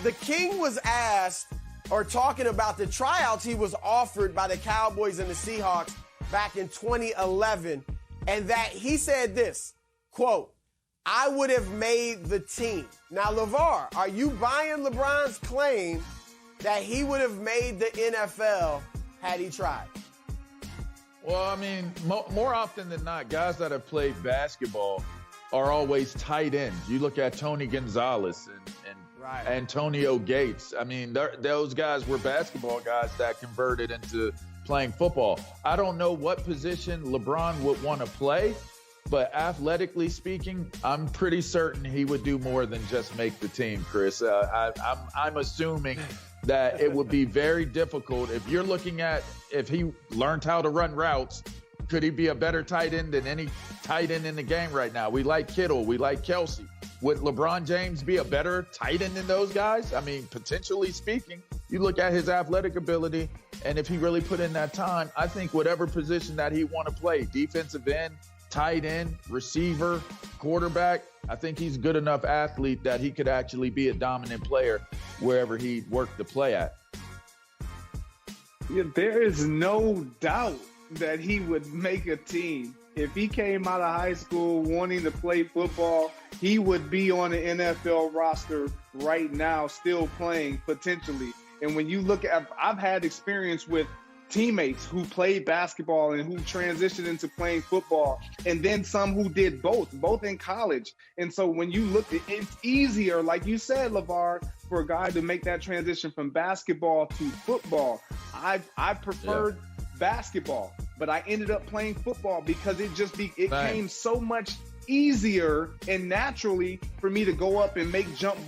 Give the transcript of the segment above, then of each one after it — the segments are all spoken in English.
the King was asked or talking about the tryouts he was offered by the Cowboys and the Seahawks back in 2011, and that he said this, quote, "I would have made the team." Now, LaVar, are you buying LeBron's claim that he would have made the NFL had he tried? Well, I mean, more often than not, guys that have played basketball are always tight ends. You look at Tony Gonzalez and right. Antonio Gates. I mean, those guys were basketball guys that converted into playing football. I don't know what position LeBron would want to play, but athletically speaking, I'm pretty certain he would do more than just make the team, Chris. I'm assuming that it would be very difficult. If you're looking at if he learned how to run routes, could he be a better tight end than any tight end in the game right now? We like Kittle. We like Kelsey. Would LeBron James be a better tight end than those guys? I mean, potentially speaking, you look at his athletic ability, and if he really put in that time, I think whatever position that he want to play, defensive end, tight end, receiver, quarterback, I think he's a good enough athlete that he could actually be a dominant player wherever he worked to play at. Yeah, there is no doubt that he would make a team. If he came out of high school wanting to play football, he would be on the NFL roster right now, still playing potentially. And when you look at, I've had experience with teammates who played basketball and who transitioned into playing football, and then some who did both in college. And so when you look, it's easier, like you said, LaVar, for a guy to make that transition from basketball to football. I preferred basketball, but I ended up playing football because it came so much easier and naturally for me to go up and make jump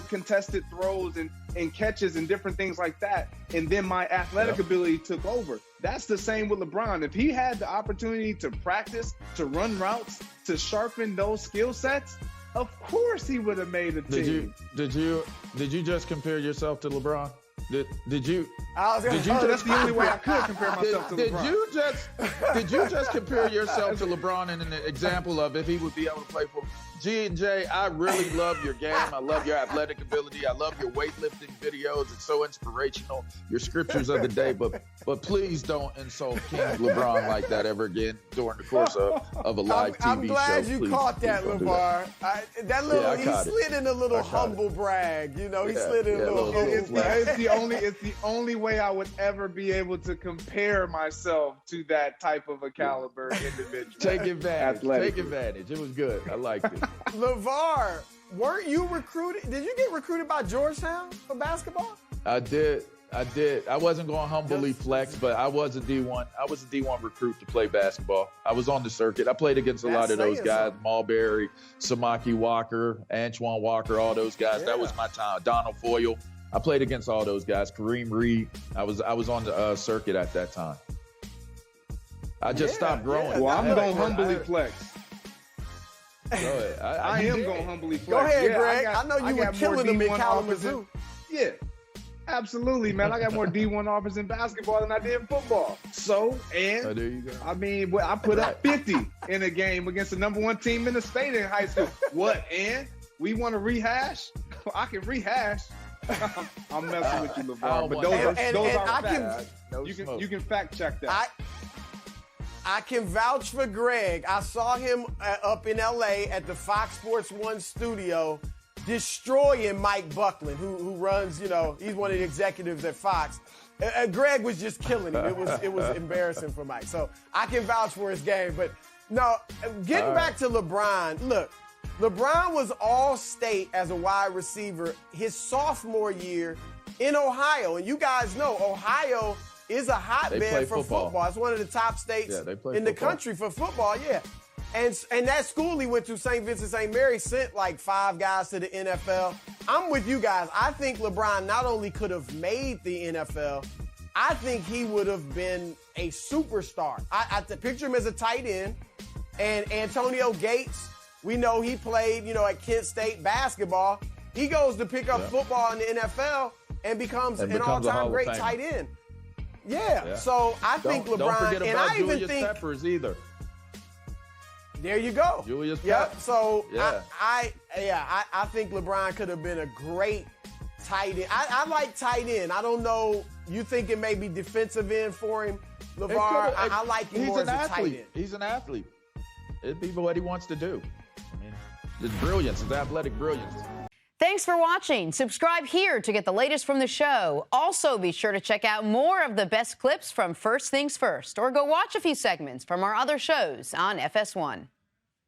contested throws and catches and different things like that. And then my athletic ability took over. That's the same with LeBron. If he had the opportunity to practice, to run routes, to sharpen those skill sets, of course he would have made a team. Did you just compare yourself to LeBron? Did you? That's the only way I could compare myself to LeBron. Did you just compare yourself to LeBron in an example of if he would be able to play for G&J? I really love your game. I love your athletic ability. I love your weightlifting videos. It's so inspirational. Your scriptures of the day, but please don't insult King LeBron like that ever again during the course of a live TV show. I'm glad you caught that, LeVar. He slid in a little humble brag. You know, he slid in a little humble brag. It's the only way I would ever be able to compare myself to that type of a caliber individual. Take advantage. It was good. I liked it. LeVar, weren't you recruited? Did you get recruited by Georgetown for basketball? I did. I wasn't going to humbly flex, but I was a D1. I was a D1 recruit to play basketball. I was on the circuit. I played against a lot of those guys, Marbury, Samaki Walker, Antoine Walker, all those guys. Yeah. That was my time. Donald Foyle. I played against all those guys. Kareem Reed. I was on the circuit at that time. I just stopped growing. Well, I'm going to humbly flex. Go ahead. I am going to humbly flex. Go ahead, Greg. I know you were killing them in Kalamazoo. Yeah, absolutely, man. I got more D1 offers in basketball than I did in football. So, there you go. I mean, I put up 50 in a game against the number one team in the state in high school. What, and we want to rehash? I can rehash. I'm messing with you, LeVar, but those are facts. You can fact check that. I can vouch for Greg. I saw him up in L.A. at the Fox Sports 1 studio destroying Mike Buckland, who runs, he's one of the executives at Fox. Greg was just killing him. It was embarrassing for Mike. So I can vouch for his game. But no, getting back to LeBron, look, LeBron was all-state as a wide receiver his sophomore year in Ohio. And you guys know Ohio is a hotbed for football. It's one of the top states in the country for football, yeah. And that school he went to, St. Vincent St. Mary, sent like 5 guys to the NFL. I'm with you guys. I think LeBron not only could have made the NFL, I think he would have been a superstar. I picture him as a tight end. And Antonio Gates, we know he played, at Kent State basketball. He goes to pick up football in the NFL and becomes an all-time great tight end. Yeah. So I think LeBron, don't forget about and I even Julius think Peppers either. There you go. Julius Yep. Peppers. So I think LeBron could have been a great tight end. I like tight end. I don't know. You think it may be defensive end for him, LaVar? I like him more as a tight end. He's an athlete. It'd be what he wants to do. I mean, it's brilliance. It's athletic brilliance. Thanks for watching. Subscribe here to get the latest from the show. Also, be sure to check out more of the best clips from First Things First, or go watch a few segments from our other shows on FS1.